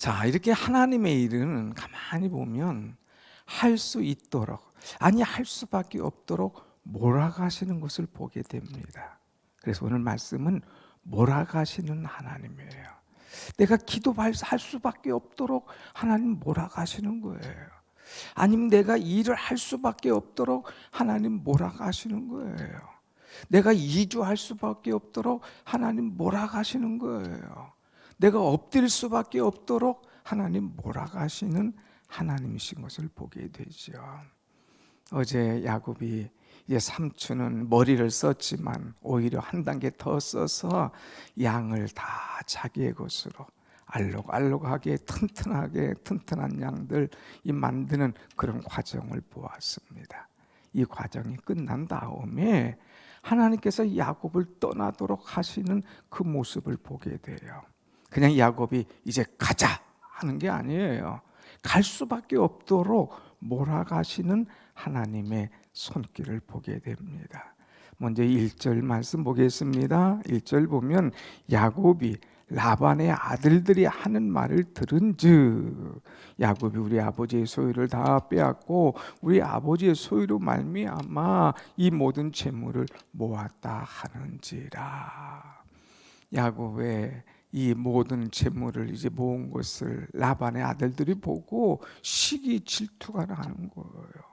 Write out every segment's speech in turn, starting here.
자, 이렇게 하나님의 일은 가만히 보면 할 수 있도록, 아니 할 수밖에 없도록 몰아가시는 것을 보게 됩니다. 그래서 오늘 말씀은 몰아가시는 하나님이에요. 내가 기도할 수밖에 없도록 하나님 몰아가시는 거예요. 아니면 내가 일을 할 수밖에 없도록 하나님 몰아가시는 거예요. 내가 이주할 수밖에 없도록 하나님 몰아가시는 거예요. 내가 엎드릴 수밖에 없도록 하나님 몰아가시는 하나님이신 것을 보게 되죠. 어제 야곱이 이제 삼촌은 머리를 썼지만 오히려 한 단계 더 써서 양을 다 자기의 것으로 알록알록하게 튼튼하게 튼튼한 양들 이 만드는 그런 과정을 보았습니다. 이 과정이 끝난 다음에 하나님께서 야곱을 떠나도록 하시는 그 모습을 보게 돼요. 그냥 야곱이 이제 가자 하는 게 아니에요. 갈 수밖에 없도록 몰아가시는 하나님의 손길을 보게 됩니다. 먼저 1절 말씀 보겠습니다. 1절 보면 야곱이 라반의 아들들이 하는 말을 들은즉, 야곱이 우리 아버지의 소유를 다 빼앗고 우리 아버지의 소유로 말미암아 이 모든 재물을 모았다 하는지라. 야곱의 이 모든 재물을 이제 모은 것을 라반의 아들들이 보고 시기 질투가 나는 거예요.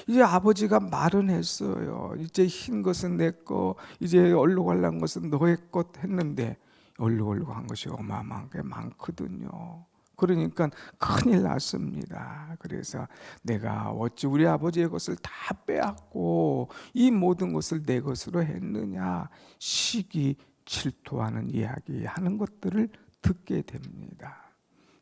이제 아버지가 말은 했어요. 이제 흰 것은 내 거, 이제 얼룩말룩한 것은 너의 것 했는데 얼룩얼룩한 것이 어마어마한 게 많거든요. 그러니까 큰일 났습니다. 그래서 내가 어찌 우리 아버지의 것을 다 빼앗고 이 모든 것을 내 것으로 했느냐, 시기 질투하는 이야기하는 것들을 듣게 됩니다.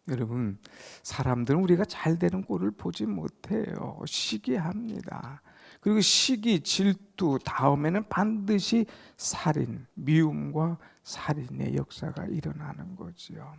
여러분, 사람들은 우리가 잘 되는 꼴을 보지 못해요. 시기합니다. 그리고 시기, 질투 다음에는 반드시 살인, 미움과 살인의 역사가 일어나는 거죠.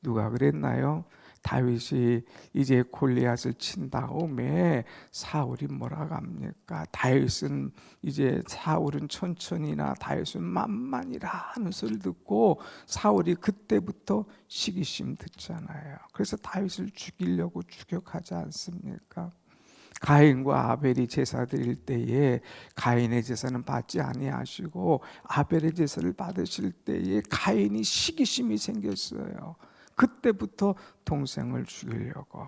누가 그랬나요? 다윗이 이제 골리앗을 친 다음에 사울이 뭐라고 합니까? 다윗은 이제 사울은 천천히나 다윗은 만만이라 하는 소리를 듣고 사울이 그때부터 시기심 듣잖아요. 그래서 다윗을 죽이려고 추격하지 않습니까? 가인과 아벨이 제사 드릴 때에 가인의 제사는 받지 아니하시고 아벨의 제사를 받으실 때에 가인이 시기심이 생겼어요. 그때부터 동생을 죽이려고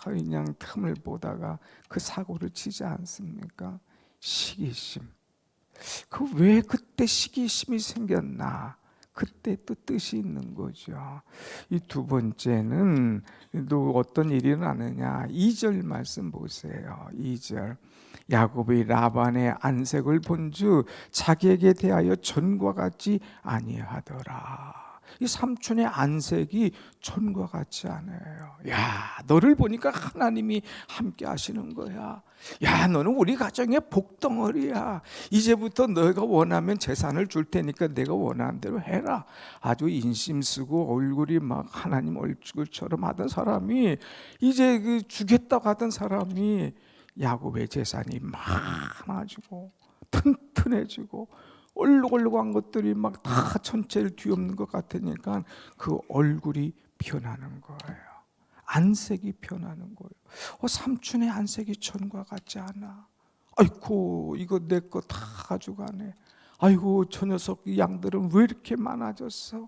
그냥 틈을 보다가 그 사고를 치지 않습니까? 시기심. 그 왜 그때 시기심이 생겼나? 그때 또 뜻이 있는 거죠. 이 두 번째는 또 어떤 일이 일어나느냐? 2절 말씀 보세요. 2절. 야곱이 라반의 안색을 본즉 자기에게 대하여 전과 같지 아니하더라. 이 삼촌의 안색이 전과 같지 않아요. 야, 너를 보니까 하나님이 함께 하시는 거야. 야, 너는 우리 가정의 복덩어리야. 이제부터 너가 원하면 재산을 줄 테니까 내가 원하는 대로 해라. 아주 인심 쓰고 얼굴이 막 하나님 얼굴처럼 하던 사람이 이제 그 주겠다고 하던 사람이 야곱의 재산이 많아지고 튼튼해지고 얼룩얼룩한 것들이 막 다 전체를 뒤엎는 것 같으니까 그 얼굴이 변하는 거예요. 안색이 변하는 거예요. 삼촌의 안색이 전과 같지 않아. 아이고 이거 내 거 다 가져가네. 아이고 저 녀석 양들은 왜 이렇게 많아졌어?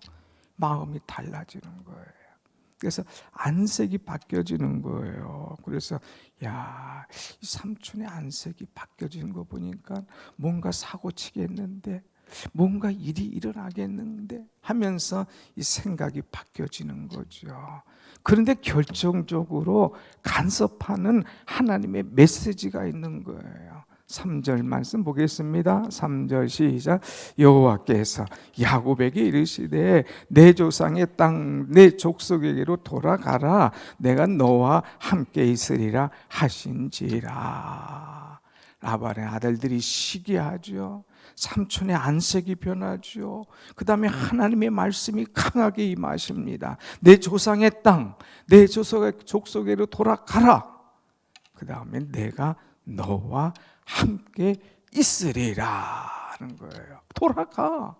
마음이 달라지는 거예요. 그래서 안색이 바뀌어지는 거예요. 그래서 야, 이 삼촌의 안색이 바뀌어지는 거 보니까 뭔가 사고 치겠는데, 뭔가 일이 일어나겠는데 하면서 이 생각이 바뀌어지는 거죠. 그런데 결정적으로 간섭하는 하나님의 메시지가 있는 거예요. 3절 말씀 보겠습니다. 3절 시작. 여호와께서 야곱에게 이르시되 내 조상의 땅 내 족속에게로 돌아가라. 내가 너와 함께 있으리라 하신지라. 라반의 아들들이 시기하죠. 삼촌의 안색이 변하죠. 그 다음에 하나님의 말씀이 강하게 임하십니다. 내 조상의 땅, 내 족속에로 돌아가라. 그 다음에 내가 너와 함께 있으리라 하는 거예요. 돌아가.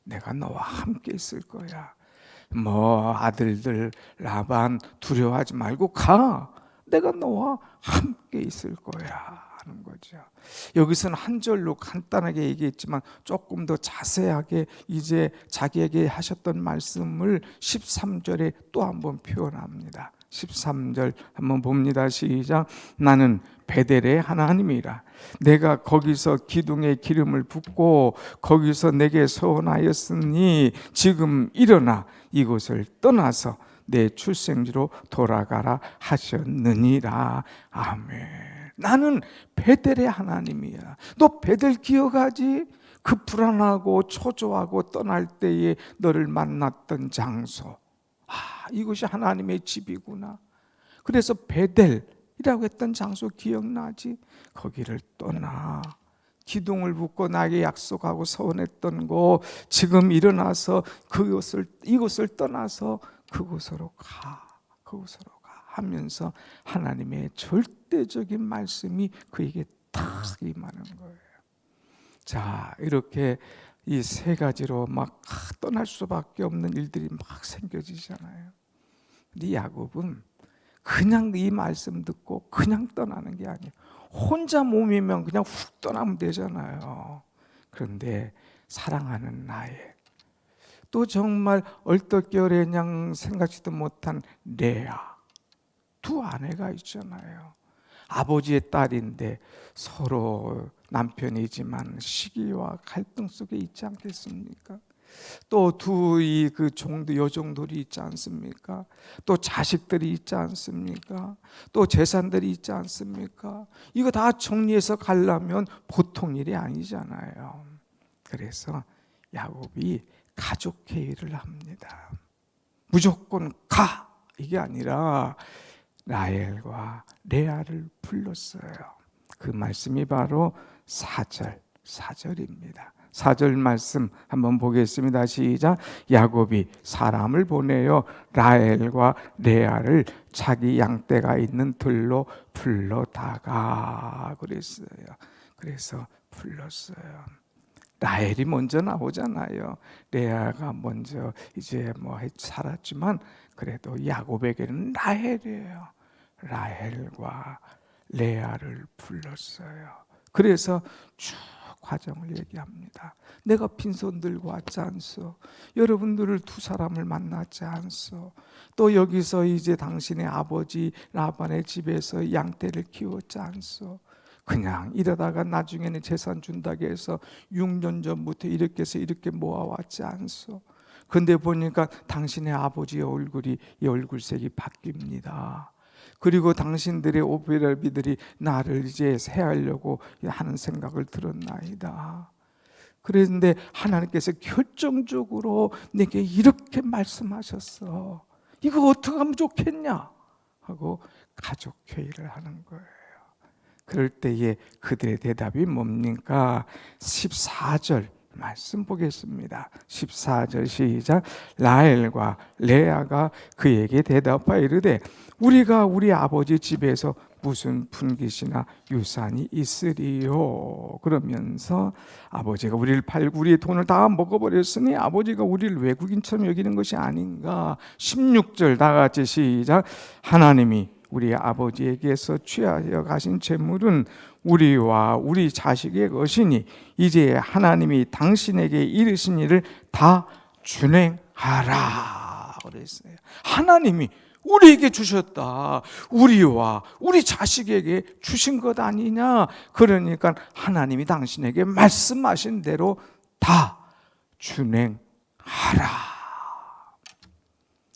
내가 너와 함께 있을 거야. 뭐 아들들 라반 두려워하지 말고 가. 내가 너와 함께 있을 거야 하는 거죠. 여기서는 한 절로 간단하게 얘기했지만 조금 더 자세하게 이제 자기에게 하셨던 말씀을 13절에 또 한번 표현합니다. 13절 한번 봅니다. 시작. 나는 베델의 하나님이라. 내가 거기서 기둥에 기름을 붓고 거기서 내게 서원하였으니 지금 일어나 이곳을 떠나서 내 출생지로 돌아가라 하셨느니라. 아멘. 나는 베델의 하나님이야. 너 베델 기억하지? 그 불안하고 초조하고 떠날 때에 너를 만났던 장소. 이것이 하나님의 집이구나. 그래서 베델이라고 했던 장소 기억나지? 거기를 떠나. 기둥을 붓고 나에게 약속하고 서원했던 곳, 지금 일어나서 이곳을 떠나서 그곳으로 가. 그곳으로 가 하면서 하나님의 절대적인 말씀이 그에게 딱 임하는 거예요. 자, 이렇게 이 세 가지로 막 떠날 수밖에 없는 일들이 막 생겨지잖아요. 근데 야곱은 그냥 이 말씀 듣고 그냥 떠나는 게 아니에요. 혼자 몸이면 그냥 훅 떠나면 되잖아요. 그런데 사랑하는 나의 또 정말 얼떨결에 그냥 생각지도 못한 레아, 두 아내가 있잖아요. 아버지의 딸인데 서로 남편이지만 시기와 갈등 속에 있지 않겠습니까? 또 두 이 그 여종들이 있지 않습니까? 또 자식들이 있지 않습니까? 또 재산들이 있지 않습니까? 이거 다 정리해서 가려면 보통 일이 아니잖아요. 그래서 야곱이 가족 회의를 합니다. 무조건 가! 이게 아니라 라헬과 레아를 불렀어요. 그 말씀이 바로 4절입니다. 4절 말씀 한번 보겠습니다. 시작. 야곱이 사람을 보내어 라헬과 레아를 자기 양떼가 있는 들로 불러다가 그랬어요. 그래서 불렀어요. 라헬이 먼저 나오잖아요. 레아가 먼저 이제 뭐 살았지만 그래도 야곱에게는 라헬이에요. 라헬과 레아를 불렀어요. 그래서 쭉 과정을 얘기합니다. 내가 빈손 들고 왔지 않소? 여러분들을 두 사람을 만났지 않소? 또 여기서 이제 당신의 아버지 라반의 집에서 양떼를 키웠지 않소? 그냥 이러다가 나중에는 재산 준다고 해서 6년 전부터 이렇게 해서 이렇게 모아왔지 않소? 근데 보니까 당신의 아버지의 얼굴이 이 얼굴색이 바뀝니다. 그리고 당신들의 오베르비들이 나를 이제 해하려고 하는 생각을 들었나이다. 그런데 하나님께서 결정적으로 내게 이렇게 말씀하셨어. 이거 어떻게 하면 좋겠냐? 하고 가족 회의를 하는 거예요. 그럴 때에 그들의 대답이 뭡니까? 14절 말씀 보겠습니다. 14절 시작. 라헬과 레아가 그에게 대답하여 이르되 우리가 우리 아버지 집에서 무슨 분깃이나 유산이 있으리요? 그러면서 아버지가 우리를 팔고 우리의 돈을 다 먹어버렸으니 아버지가 우리를 외국인처럼 여기는 것이 아닌가? 16절 다 같이 시작. 하나님이 우리 아버지에게서 취하여 가신 재물은 우리와 우리 자식의 것이니 이제 하나님이 당신에게 이르신 일을 다 준행하라 그랬어요. 하나님이 우리에게 주셨다. 우리와 우리 자식에게 주신 것 아니냐? 그러니까 하나님이 당신에게 말씀하신 대로 다 준행하라.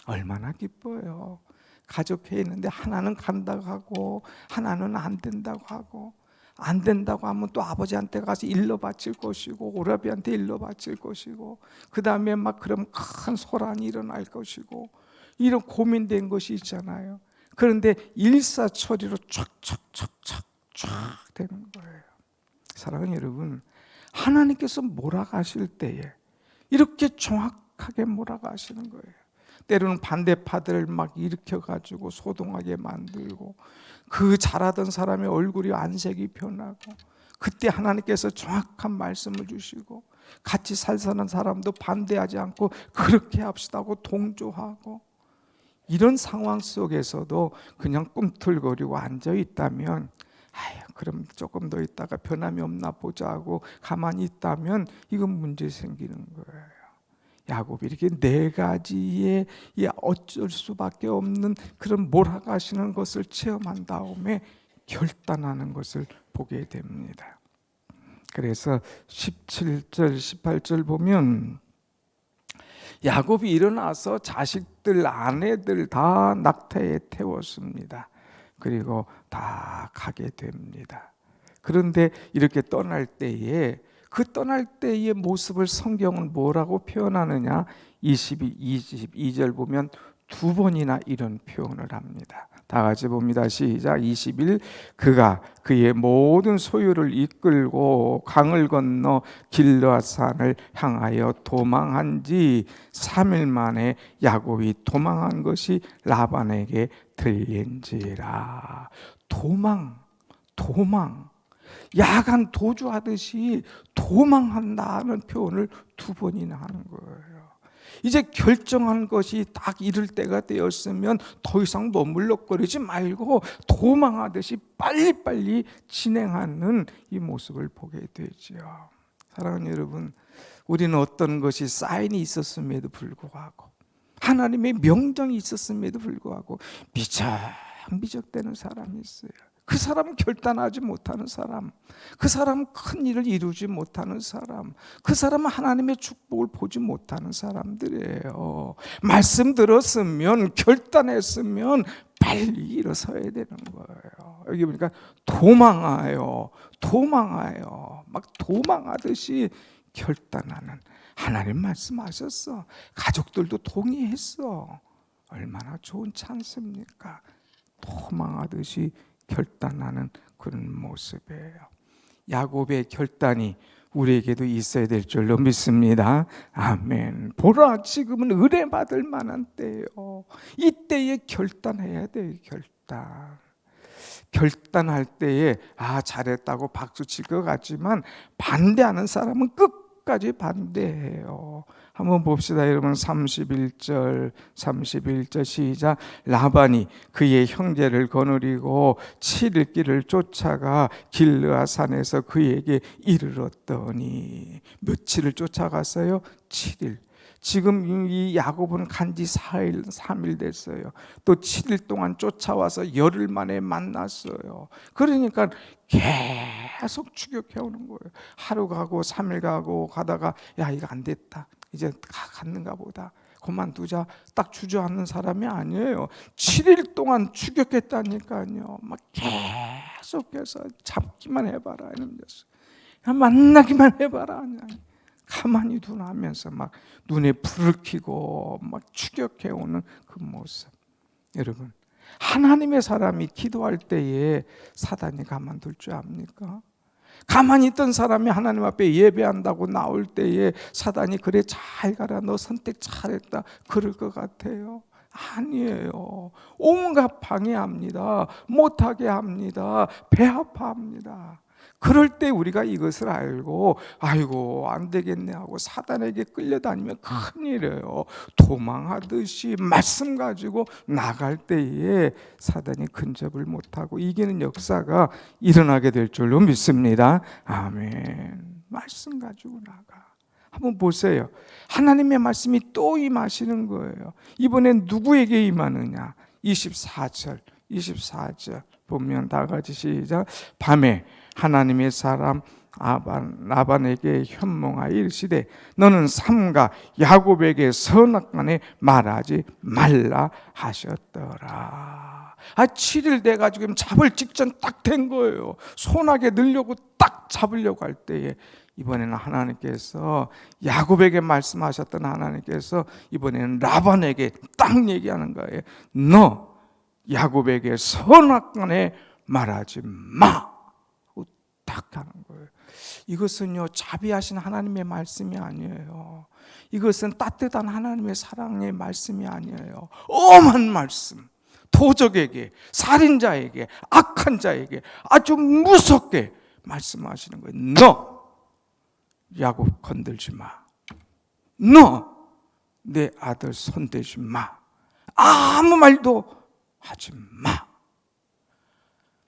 얼마나 기뻐요. 가족회의 있는데 하나는 간다고 하고 하나는 안 된다고 하고, 안 된다고 하면 또 아버지한테 가서 일러 바칠 것이고 오라비한테 일러 바칠 것이고 그 다음에 막 그럼 큰 소란이 일어날 것이고 이런 고민된 것이 있잖아요. 그런데 일사천리로 촥촥촥촥 촥 되는 거예요. 사랑하는 여러분, 하나님께서 몰아가실 때에 이렇게 정확하게 몰아가시는 거예요. 때로는 반대파들을 막 일으켜가지고 소동하게 만들고 그 잘하던 사람의 얼굴이 안색이 변하고 그때 하나님께서 정확한 말씀을 주시고 같이 살사는 사람도 반대하지 않고 그렇게 합시다고 동조하고, 이런 상황 속에서도 그냥 꿈틀거리고 앉아 있다면, 그럼 조금 더 있다가 변함이 없나 보자 하고 가만히 있다면 이건 문제 생기는 거예요. 야곱이 이렇게 네 가지의 어쩔 수밖에 없는 그런 몰아가시는 것을 체험한 다음에 결단하는 것을 보게 됩니다. 그래서 17절 18절 보면 야곱이 일어나서 자식들 아내들 다 낙타에 태웠습니다. 그리고 다 가게 됩니다. 그런데 이렇게 떠날 때에 그 떠날 때의 모습을 성경은 뭐라고 표현하느냐? 22절 보면 두 번이나 이런 표현을 합니다. 다 같이 봅니다. 시작. 21. 그가 그의 모든 소유를 이끌고 강을 건너 길르앗산을 향하여 도망한 지 3일 만에 야곱이 도망한 것이 라반에게 들린지라. 도망. 야간 도주하듯이 도망한다는 표현을 두 번이나 하는 거예요. 이제 결정한 것이 딱 이를 때가 되었으면 더 이상 머물러거리지 말고 도망하듯이 빨리빨리 진행하는 이 모습을 보게 되죠. 사랑하는 여러분, 우리는 어떤 것이 사인이 있었음에도 불구하고, 하나님의 명령이 있었음에도 불구하고 미적미적대는 사람이 있어요. 그 사람은 결단하지 못하는 사람, 그 사람은 큰 일을 이루지 못하는 사람, 그 사람은 하나님의 축복을 보지 못하는 사람들이에요. 말씀 들었으면, 결단했으면 빨리 일어서야 되는 거예요. 여기 보니까 도망하여 막 도망하듯이 결단하는, 하나님 말씀하셨어, 가족들도 동의했어, 얼마나 좋은 찬스입니까? 도망하듯이 결단하는 그런 모습이에요. 야곱의 결단이 우리에게도 있어야 될 줄로 믿습니다. 아멘. 보라, 지금은 의뢰받을 만한 때예요. 이때에 결단해야 돼요. 결단할 때에 잘했다고 박수 칠 것 같지만 반대하는 사람은 끝까지 반대해요. 한번 봅시다 여러분. 31절 시작. 라반이 그의 형제를 거느리고 7일 길을 쫓아가 길르앗산에서 그에게 이르렀더니, 며칠을 쫓아갔어요? 7일. 지금 이 야곱은 간지 4일 3일 됐어요. 또 7일 동안 쫓아와서 열흘 만에 만났어요. 그러니까 계속 추격해 오는 거예요. 하루 가고 3일 가고 가다가 이거 안 됐다, 이제 갔는가 보다, 그만두자, 딱 주저앉는 사람이 아니에요. 7일 동안 추격했다니까요. 막 계속해서 잡기만 해봐라 이런 데서, 만나기만 해봐라, 가만히 두나면서 막 눈에 불을 켜고 막 추격해 오는 그 모습. 여러분, 하나님의 사람이 기도할 때에 사단이 가만둘 줄 압니까? 가만히 있던 사람이 하나님 앞에 예배한다고 나올 때에 사단이 그래 잘 가라, 너 선택 잘했다, 그럴 것 같아요? 아니에요. 온갖 방해합니다. 못하게 합니다. 배 아파합니다. 그럴 때 우리가 이것을 알고 아이고 안 되겠네 하고 사단에게 끌려다니면 큰일이에요. 도망하듯이 말씀 가지고 나갈 때에 사단이 근접을 못하고 이기는 역사가 일어나게 될 줄로 믿습니다. 아멘. 말씀 가지고 나가. 한번 보세요. 하나님의 말씀이 또 임하시는 거예요. 이번엔 누구에게 임하느냐? 24절 보면 다 같이 시작. 밤에 하나님의 사람 라반에게 현몽하여 이르시되 너는 삼가 야곱에게 선악간에 말하지 말라 하셨더라. 7일 돼가지고 잡을 직전 딱 된 거예요. 손아귀에 넣으려고 딱 잡으려고 할 때에 이번에는 하나님께서 야곱에게 말씀하셨던 하나님께서 이번에는 라반에게 딱 얘기하는 거예요. 너 야곱에게 선악간에 말하지 마. 딱 하는 거예요. 이것은요, 자비하신 하나님의 말씀이 아니에요. 이것은 따뜻한 하나님의 사랑의 말씀이 아니에요. 엄한 말씀. 도적에게, 살인자에게, 악한 자에게 아주 무섭게 말씀하시는 거예요. 너 야곱 건들지 마. 너 내 아들 손대지 마. 아무 말도 하지 마.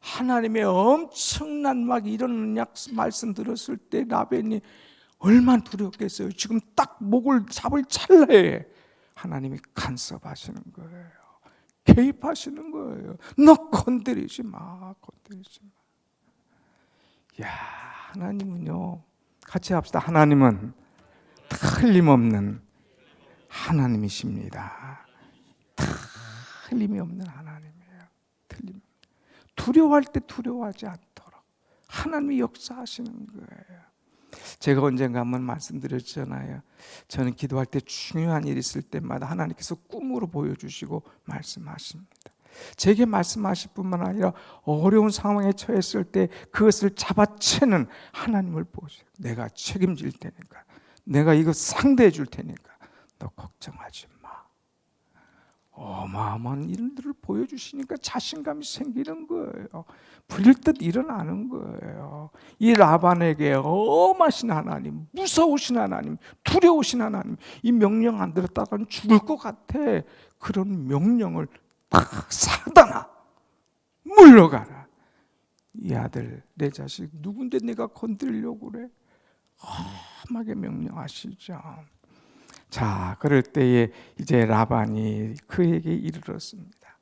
하나님의 엄청난 막 이런 말씀 들었을 때 라벤이 얼마나 두렵겠어요. 지금 딱 목을 잡을 찰나에 하나님이 간섭하시는 거예요. 개입하시는 거예요. 너 건드리지 마. 건드리지 마. 야, 하나님은요, 같이 합시다. 하나님은 틀림없는 하나님이십니다. 틀림이 없는 하나님이에요. 두려워할 때 두려워하지 않도록 하나님이 역사하시는 거예요. 제가 언젠가 한번 말씀드렸잖아요. 저는 기도할 때 중요한 일이 있을 때마다 하나님께서 꿈으로 보여주시고 말씀하십니다. 제게 말씀하실 뿐만 아니라 어려운 상황에 처했을 때 그것을 잡아채는 하나님을 보세요. 내가 책임질 테니까, 내가 이거 상대해 줄 테니까 너 걱정하지 마. 어마어마한 일들을 보여주시니까 자신감이 생기는 거예요. 불일듯 일어나는 거예요. 이 라반에게 엄하신 하나님, 무서우신 하나님, 두려우신 하나님, 이 명령 안 들었다가는 죽을 것 같아. 그런 명령을 딱 사단아 물러가라. 이 아들 내 자식 누군데 내가 건드리려고 그래? 험하게 명령하시죠. 자, 그럴 때에 이제 라반이 그에게 이르렀습니다.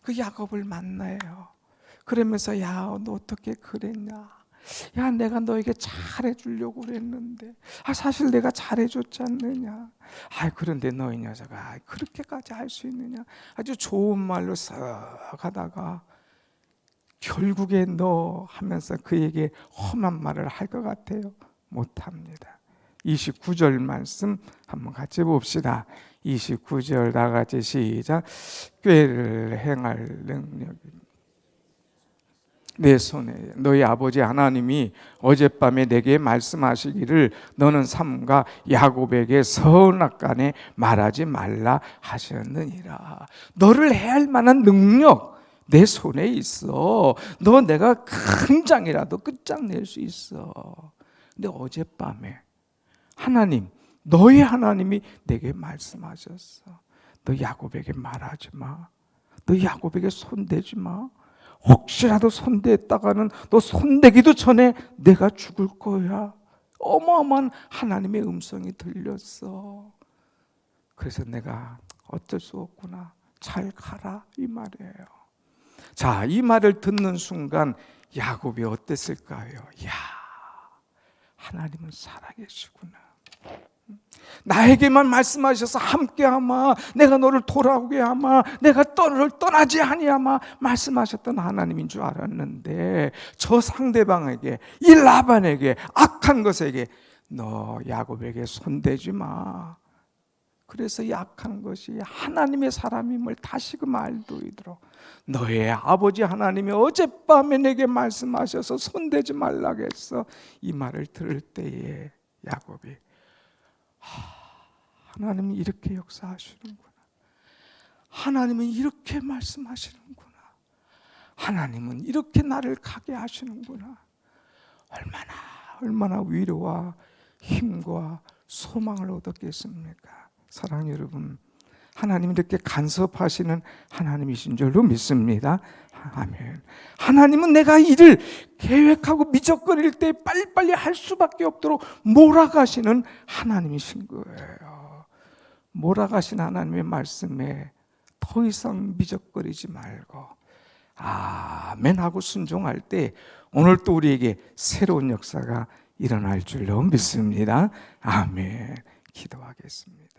그 야곱을 만나요. 그러면서 야, 너 어떻게 그랬냐? 야, 내가 너에게 잘해주려고 그랬는데, 사실 내가 잘해줬지 않느냐? 그런데 너 이 녀석아, 그렇게까지 할 수 있느냐? 아주 좋은 말로 썩 하다가 결국에 너 하면서 그에게 험한 말을 할 것 같아요? 못합니다. 29절 말씀 한번 같이 봅시다. 29절 다 같이 시작. 꾀를 행할 능력입니다. 내 손에 너희 아버지 하나님이 어젯밤에 내게 말씀하시기를 너는 삼가 야곱에게 선악간에 말하지 말라 하셨느니라. 너를 해할 만한 능력 내 손에 있어. 너 내가 큰 장이라도 끝장낼 수 있어. 근데 어젯밤에 하나님, 너의 하나님이 내게 말씀하셨어. 너 야곱에게 말하지 마. 너 야곱에게 손대지 마. 혹시라도 손댔다가는 너 손대기도 전에 내가 죽을 거야. 어마어마한 하나님의 음성이 들렸어. 그래서 내가 어쩔 수 없구나. 잘 가라 이 말이에요. 자, 이 말을 듣는 순간 야곱이 어땠을까요? 야, 하나님은 살아계시구나. 나에게만 말씀하셔서 함께하마, 내가 너를 돌아오게 하마, 내가 너를 떠나지 아니하마 말씀하셨던 하나님인 줄 알았는데 저 상대방에게, 이 라반에게, 악한 것에게 너 야곱에게 손대지 마. 그래서 약한 것이 하나님의 사람임을 다시금 알도록 너의 아버지 하나님이 어젯밤에 내게 말씀하셔서 손대지 말라겠어. 이 말을 들을 때에 야곱이 하나님은 이렇게 역사하시는구나. 하나님은 이렇게 말씀하시는구나. 하나님은 이렇게 나를 가게 하시는구나. 얼마나 위로와 힘과 소망을 얻었겠습니까? 사랑하는 여러분, 하나님은 이렇게 간섭하시는 하나님이신 줄로 믿습니다. 아멘. 하나님은 내가 일을 계획하고 미적거릴 때 빨리빨리 할 수밖에 없도록 몰아가시는 하나님이신 거예요. 몰아가신 하나님의 말씀에 더 이상 미적거리지 말고 아멘 하고 순종할 때 오늘 또 우리에게 새로운 역사가 일어날 줄로 믿습니다. 아멘. 기도하겠습니다.